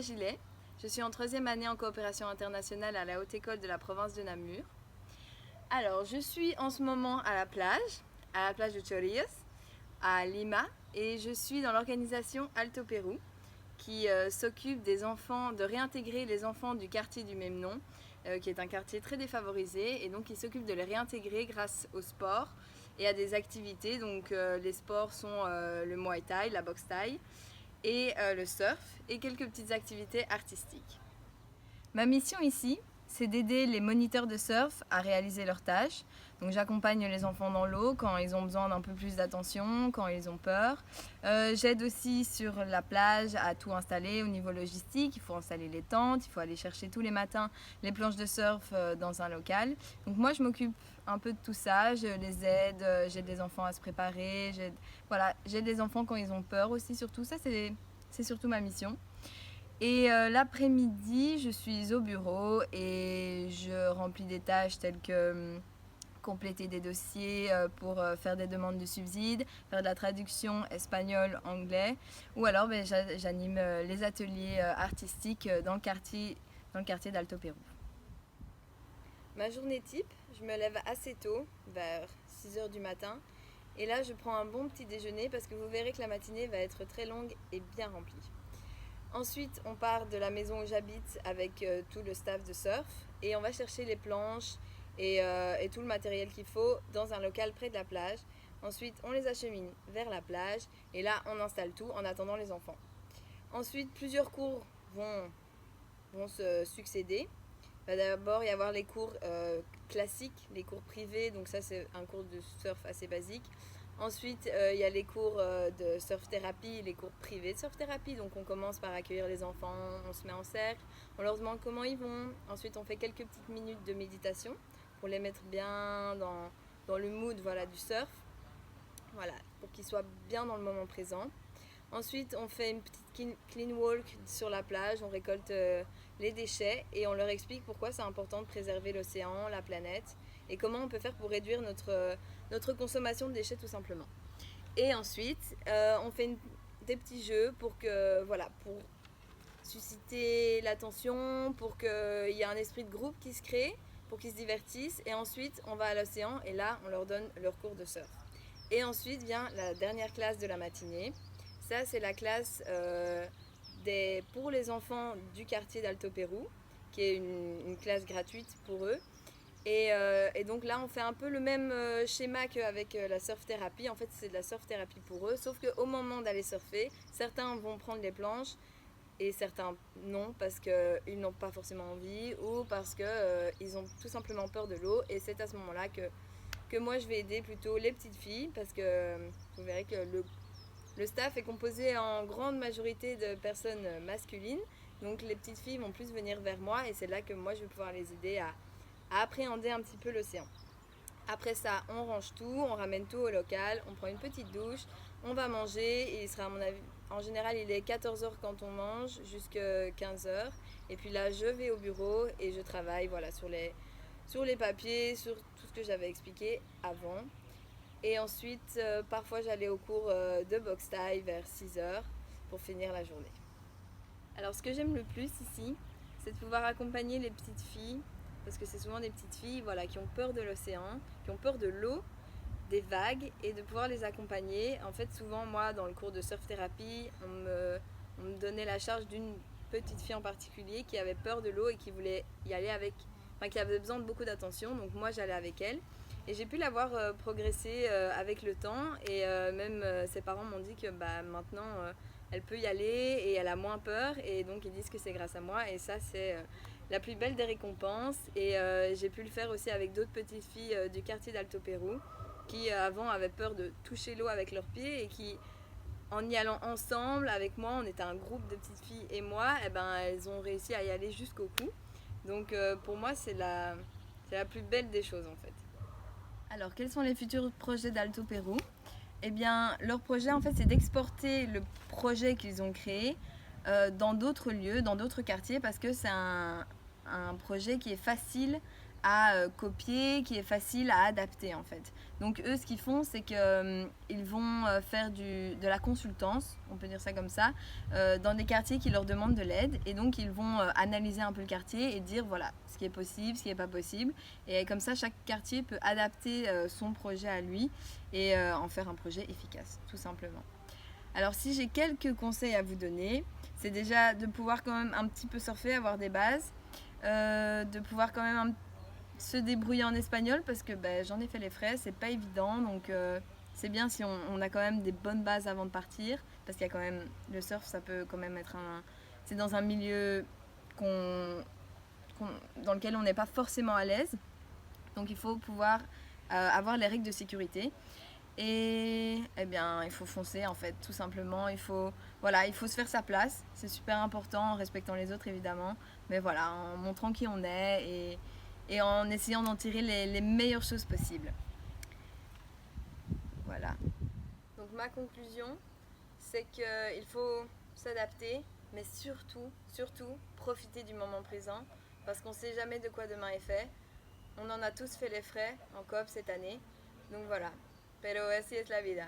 Gillet. Je suis en 3e année en coopération internationale à la Haute École de la province de Namur. Alors, je suis en ce moment à la plage de Chorillos, à Lima, et je suis dans l'organisation Alto Pérou, qui s'occupe des enfants, de réintégrer les enfants du quartier du même nom, qui est un quartier très défavorisé, et donc il s'occupe de les réintégrer grâce au sport et à des activités. Donc les sports sont le Muay Thai, la boxe thaï, et le surf, et quelques petites activités artistiques. Ma mission ici, c'est d'aider les moniteurs de surf à réaliser leurs tâches. Donc j'accompagne les enfants dans l'eau quand ils ont besoin d'un peu plus d'attention, quand ils ont peur. J'aide aussi sur la plage à tout installer au niveau logistique. Il faut installer les tentes, il faut aller chercher tous les matins les planches de surf dans un local. Donc moi je m'occupe un peu de tout ça, je les aide, j'aide les enfants à se préparer, j'aide les enfants quand ils ont peur aussi, surtout ça c'est surtout ma mission. Et l'après-midi, je suis au bureau et je remplis des tâches telles que compléter des dossiers pour faire des demandes de subsides, faire de la traduction espagnol-anglais, ou alors j'anime les ateliers artistiques dans le quartier d'Alto Pérou. Ma journée type, je me lève assez tôt, vers 6h du matin, et là je prends un bon petit déjeuner parce que vous verrez que la matinée va être très longue et bien remplie. Ensuite, on part de la maison où j'habite avec tout le staff de surf et on va chercher les planches et tout le matériel qu'il faut dans un local près de la plage. Ensuite, on les achemine vers la plage et là, on installe tout en attendant les enfants. Ensuite, plusieurs cours vont se succéder. Il va d'abord y avoir les cours classiques, les cours privés, donc ça c'est un cours de surf assez basique. Ensuite, il y a les cours de surf-thérapie, les cours privés de surf-thérapie. Donc on commence par accueillir les enfants, on se met en cercle, on leur demande comment ils vont. Ensuite, on fait quelques petites minutes de méditation pour les mettre bien dans le mood du surf, pour qu'ils soient bien dans le moment présent. Ensuite, on fait une petite clean walk sur la plage, on récolte les déchets et on leur explique pourquoi c'est important de préserver l'océan, la planète et comment on peut faire pour réduire notre consommation de déchets tout simplement. Et ensuite, on fait des petits jeux pour susciter l'attention, pour qu'il y ait un esprit de groupe qui se crée, pour qu'ils se divertissent. Et ensuite, on va à l'océan et là, on leur donne leur cours de surf. Et ensuite vient la dernière classe de la matinée. Ça, c'est la classe pour les enfants du quartier d'Alto Pérou, qui est une classe gratuite pour eux. Et donc là, on fait un peu le même schéma qu'avec la surf-thérapie. En fait, c'est de la surf-thérapie pour eux, sauf qu'au moment d'aller surfer, certains vont prendre les planches et certains non, parce qu'ils n'ont pas forcément envie ou parce qu'ils ont tout simplement peur de l'eau. Et c'est à ce moment-là que moi, je vais aider plutôt les petites filles, parce que vous verrez que le staff est composé en grande majorité de personnes masculines. Donc les petites filles vont plus venir vers moi et c'est là que moi, je vais pouvoir les aider à appréhender un petit peu l'océan. Après ça, on range tout, on ramène tout au local, on prend une petite douche, on va manger et il sera à mon avis, en général il est 14h quand on mange jusqu'à 15h et puis là je vais au bureau et je travaille sur les papiers, sur tout ce que j'avais expliqué avant. Et ensuite, parfois j'allais au cours de boxe thaï vers 6h pour finir la journée. Alors ce que j'aime le plus ici, c'est de pouvoir accompagner les petites filles parce que c'est souvent des petites filles qui ont peur de l'océan, qui ont peur de l'eau, des vagues et de pouvoir les accompagner. En fait, souvent, moi, dans le cours de surf-thérapie, on me donnait la charge d'une petite fille en particulier qui avait peur de l'eau et qui voulait y aller qui avait besoin de beaucoup d'attention. Donc moi, j'allais avec elle et j'ai pu la voir progresser avec le temps et même ses parents m'ont dit que maintenant, elle peut y aller et elle a moins peur et donc ils disent que c'est grâce à moi et ça, c'est la plus belle des récompenses et j'ai pu le faire aussi avec d'autres petites filles du quartier d'Alto Pérou qui avant avaient peur de toucher l'eau avec leurs pieds et qui en y allant ensemble avec moi, on était un groupe de petites filles et moi, elles ont réussi à y aller jusqu'au cou. Donc pour moi c'est la plus belle des choses en fait. Alors quels sont les futurs projets d'Alto Pérou ? Eh bien leur projet en fait c'est d'exporter le projet qu'ils ont créé dans d'autres lieux, dans d'autres quartiers parce que c'est un projet qui est facile à copier, qui est facile à adapter en fait. Donc eux, ce qu'ils font, c'est qu'ils vont faire de la consultance, on peut dire ça comme ça, dans des quartiers qui leur demandent de l'aide. Et donc ils vont analyser un peu le quartier et dire voilà ce qui est possible, ce qui n'est pas possible. Et comme ça, chaque quartier peut adapter son projet à lui et en faire un projet efficace, tout simplement. Alors si j'ai quelques conseils à vous donner, c'est déjà de pouvoir quand même un petit peu surfer, avoir des bases, de pouvoir quand même se débrouiller en espagnol parce que j'en ai fait les frais, c'est pas évident, donc c'est bien si on a quand même des bonnes bases avant de partir, parce qu'il y a quand même le surf, ça peut quand même être c'est dans un milieu dans lequel on n'est pas forcément à l'aise, donc il faut pouvoir avoir les règles de sécurité. Et eh bien, il faut foncer en fait, tout simplement. Il faut se faire sa place. C'est super important en respectant les autres évidemment. Mais voilà, en montrant qui on est et en essayant d'en tirer les meilleures choses possibles. Voilà. Donc ma conclusion, c'est qu'il faut s'adapter, mais surtout, profiter du moment présent. Parce qu'on ne sait jamais de quoi demain est fait. On en a tous fait les frais en coop cette année. Donc voilà. Pero así es la vida.